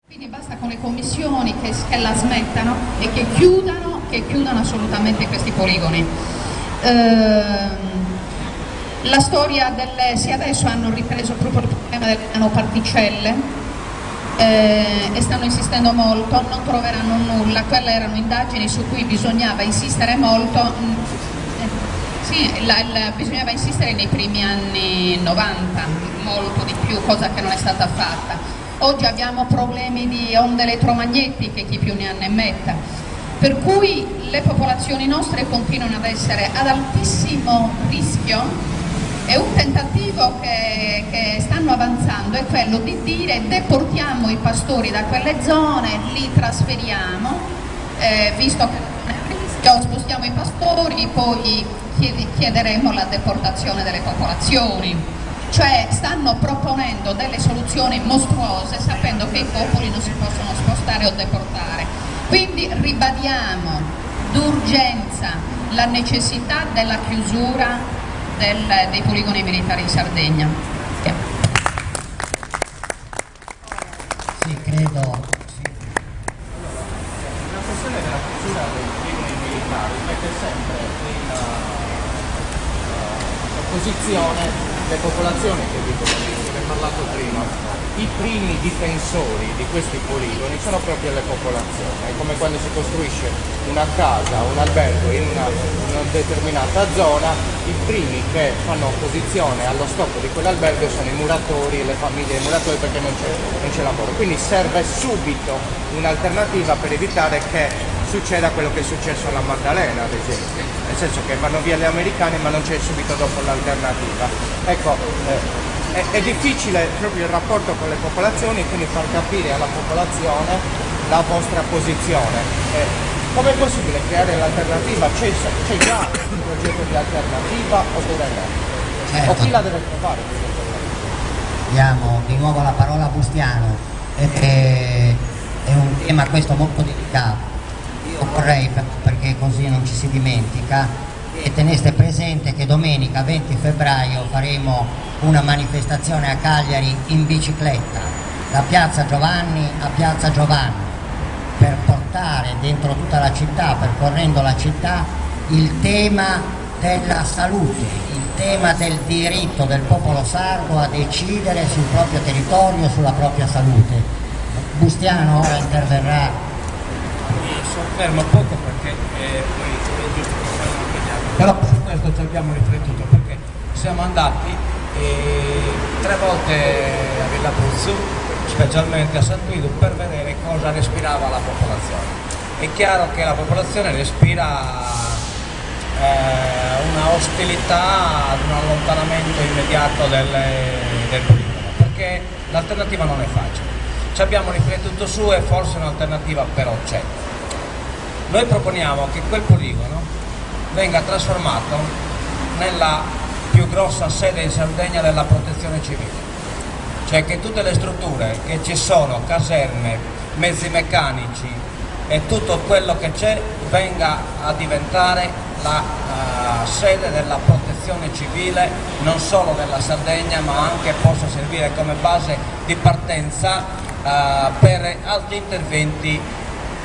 Quindi basta con le commissioni che la smettano e che chiudano assolutamente questi poligoni. La storia se adesso hanno ripreso proprio il problema delle nanoparticelle e stanno insistendo molto, non troveranno nulla, quelle erano indagini su cui bisognava insistere molto, bisognava insistere nei primi anni 90, molto di più, cosa che non è stata fatta. Oggi abbiamo problemi di onde elettromagnetiche, chi più ne ha ne metta, per cui le popolazioni nostre continuano ad essere ad altissimo rischio e un tentativo che stanno avanzando è quello di dire deportiamo i pastori da quelle zone, li trasferiamo, visto che spostiamo i pastori, poi chiederemo la deportazione delle popolazioni. Cioè stanno proponendo delle soluzioni mostruose sapendo che i popoli non si possono spostare o deportare. Quindi ribadiamo d'urgenza la necessità della chiusura dei poligoni militari in Sardegna. Sì, credo. La questione della chiusura dei poligoni militari mette sempre in opposizione le popolazioni che vivono lì, ne ho parlato prima. I primi difensori di questi poligoni sono proprio le popolazioni, è come quando si costruisce una casa, un albergo in una determinata zona, i primi che fanno opposizione allo stop di quell'albergo sono i muratori e le famiglie dei muratori, perché non c'è lavoro. Quindi serve subito un'alternativa per evitare che succeda quello che è successo alla Maddalena, ad esempio, nel senso che vanno via gli americani ma non c'è subito dopo l'alternativa. Ecco, è difficile proprio il rapporto con le popolazioni e quindi far capire alla popolazione la vostra posizione. Com'è possibile creare l'alternativa? C'è già un progetto di alternativa oppure no? Certo. O chi la deve trovare? Diamo di nuovo la parola a Bustiano. È un tema questo molto delicato. Io vorrei, perché così non ci si dimentica, che teneste presente che domenica 20 febbraio faremo una manifestazione a Cagliari in bicicletta, da Piazza Giovanni a Piazza Giovanni, per portare dentro tutta la città, percorrendo la città, il tema della salute, il tema del diritto del popolo sardo a decidere sul proprio territorio, sulla propria salute. Bustiano ora interverrà. Mi soffermo poco perché poi è giusto che siamo anche gli altri, però su questo ci abbiamo riflettuto perché siamo andati 3 volte a Villa Puzzu, specialmente a San Guido, per vedere cosa respirava la popolazione. È chiaro che la popolazione respira una ostilità ad un allontanamento immediato del poligono, perché l'alternativa non è facile. Ci abbiamo riflettuto su e forse un'alternativa però c'è. Noi proponiamo che quel poligono venga trasformato nella più grossa sede in Sardegna della protezione civile, cioè che tutte le strutture che ci sono, caserme, mezzi meccanici e tutto quello che c'è venga a diventare la sede della protezione civile non solo della Sardegna ma anche possa servire come base di partenza per altri interventi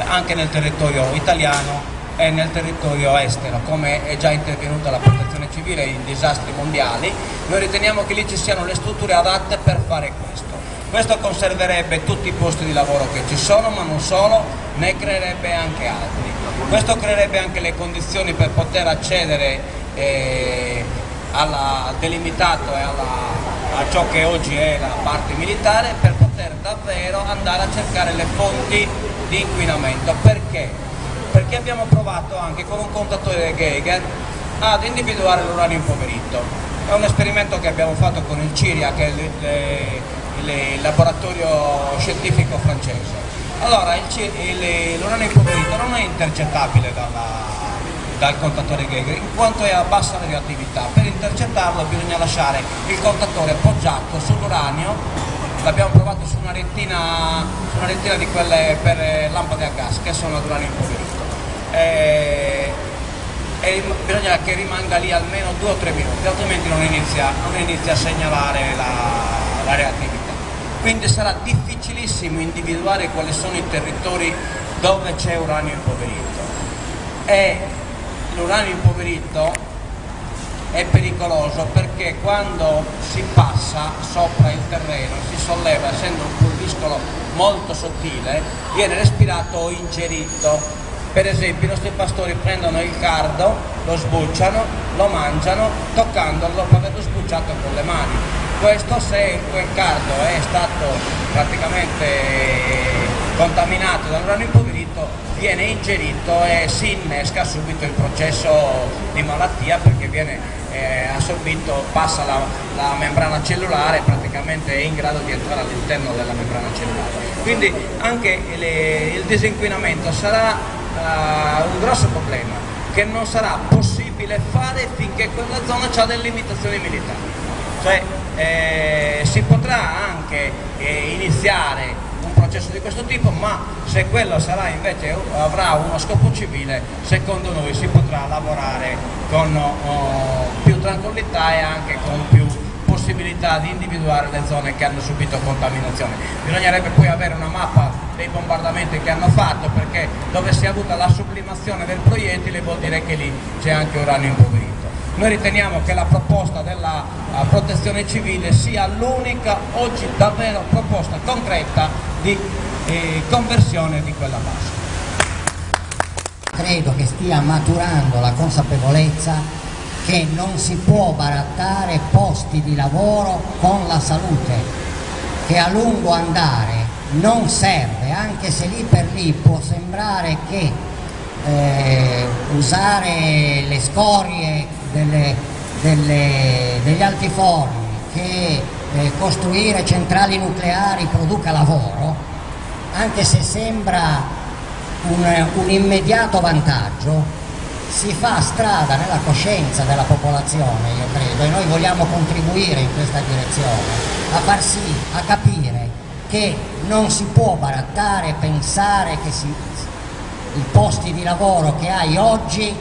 anche nel territorio italiano e nel territorio estero, come è già intervenuta la protezione civile in disastri mondiali. Noi riteniamo che lì ci siano le strutture adatte per fare questo. Questo conserverebbe tutti i posti di lavoro che ci sono, ma non solo, ne creerebbe anche altri. Questo creerebbe anche le condizioni per poter accedere al delimitato e a ciò che oggi è la parte militare, per poter davvero andare a cercare le fonti di inquinamento. Perché? Perché abbiamo provato anche con un contatore Geiger ad individuare l'uranio impoverito. È un esperimento che abbiamo fatto con il CIRIA, che è il laboratorio scientifico francese. Allora, l'uranio impoverito non è intercettabile dal contatore Geiger, in quanto è a bassa radioattività. Per intercettarlo bisogna lasciare il contatore poggiato sull'uranio. L'abbiamo provato su una rettina di quelle per lampade a gas che sono ad uranio impoverito. E bisogna che rimanga lì almeno 2 o 3 minuti, altrimenti non inizia a segnalare la reattività. quindi sarà difficilissimo individuare quali sono i territori dove c'è uranio impoverito, e l'uranio impoverito è pericoloso perché quando si passa sopra il terreno, si solleva, essendo un pulviscolo molto sottile, viene respirato o ingerito. Per esempio i nostri pastori prendono il cardo, lo sbucciano, lo mangiano, toccandolo dopo averlo sbucciato con le mani. Questo, se quel cardo è stato praticamente contaminato dall'uranio impoverito, viene ingerito e si innesca subito il processo di malattia, perché viene assorbito, passa la membrana cellulare, praticamente è in grado di entrare all'interno della membrana cellulare. Quindi anche il disinquinamento sarà un grosso problema che non sarà possibile fare finché quella zona ha delle limitazioni militari. Cioè si potrà anche iniziare un processo di questo tipo, ma se quello sarà invece avrà uno scopo civile, secondo noi si potrà lavorare con più tranquillità e anche con più possibilità di individuare le zone che hanno subito contaminazione. Bisognerebbe poi avere una mappa dei bombardamenti che hanno fatto, perché dove si è avuta la sublimazione del proiettile vuol dire che lì c'è anche uranio impoverito. Noi riteniamo che la proposta della protezione civile sia l'unica oggi davvero proposta concreta di conversione di quella base. Credo che stia maturando la consapevolezza che non si può barattare posti di lavoro con la salute, che a lungo andare non serve, anche se lì per lì può sembrare che usare le scorie degli altiforni, che costruire centrali nucleari produca lavoro, anche se sembra un immediato vantaggio, si fa strada nella coscienza della popolazione, io credo, e noi vogliamo contribuire in questa direzione, a far sì, a capire che non si può barattare, pensare che i posti di lavoro che hai oggi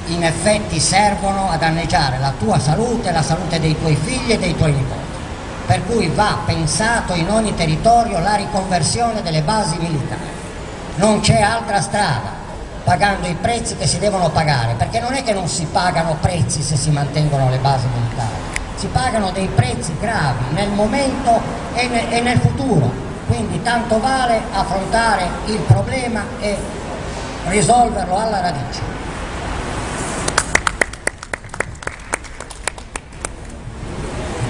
in effetti servono a danneggiare la tua salute, la salute dei tuoi figli e dei tuoi nipoti. Per cui va pensato in ogni territorio la riconversione delle basi militari. Non c'è altra strada, pagando i prezzi che si devono pagare, perché non è che non si pagano prezzi se si mantengono le basi militari, si pagano dei prezzi gravi nel momento e nel futuro, quindi tanto vale affrontare il problema e risolverlo alla radice.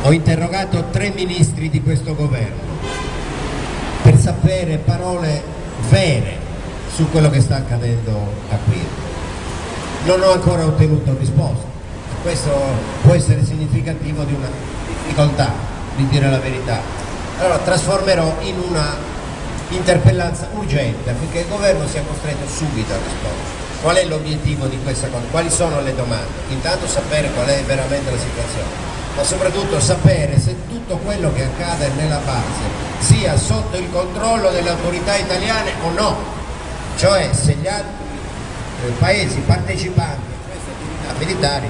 Ho interrogato 3 ministri di questo governo per sapere parole vere su quello che sta accadendo a qui. Non ho ancora ottenuto risposta. Questo può essere significativo di una difficoltà di dire la verità. Allora trasformerò in una interpellanza urgente affinché il governo sia costretto subito a rispondere. Qual è l'obiettivo di questa cosa? Quali sono le domande? Intanto sapere qual è veramente la situazione, ma soprattutto sapere se tutto quello che accade nella base sia sotto il controllo delle autorità italiane o no, cioè se gli altri paesi partecipanti a queste attività militari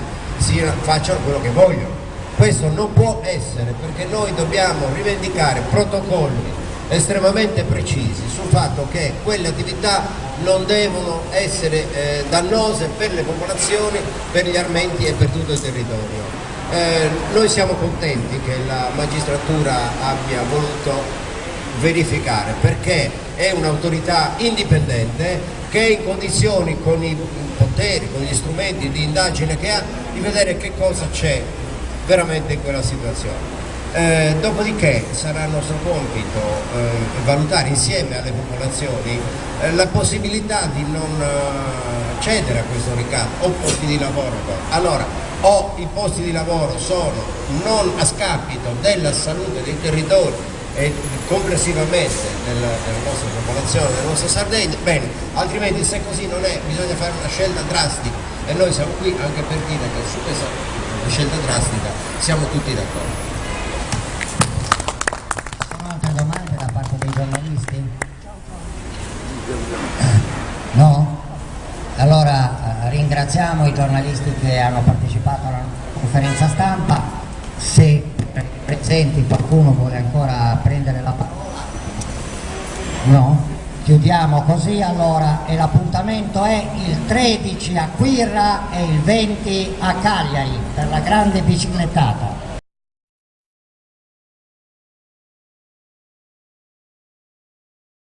facciano quello che vogliono. Questo non può essere, perché noi dobbiamo rivendicare protocolli estremamente precisi sul fatto che quelle attività non devono essere dannose per le popolazioni, per gli armenti e per tutto il territorio. Noi siamo contenti che la magistratura abbia voluto verificare, perché è un'autorità indipendente che è in condizioni, con i poteri, con gli strumenti di indagine che ha, di vedere che cosa c'è veramente in quella situazione. Dopodiché sarà nostro compito valutare insieme alle popolazioni la possibilità di non cedere a questo ricatto o posti di lavoro. Allora, o i posti di lavoro sono non a scapito della salute dei territori e complessivamente della nostra popolazione, della nostra Sardegna, bene, altrimenti se così non è bisogna fare una scelta drastica e noi siamo qui anche per dire che su questa scelta drastica siamo tutti d'accordo. Domande da parte dei giornalisti? No? Allora ringraziamo i giornalisti che hanno partecipato alla conferenza stampa. Se presenti qualcuno vuole ancora prendere la No? Chiudiamo così allora, e l'appuntamento è il 13 a Quirra e il 20 a Cagliari per la grande biciclettata.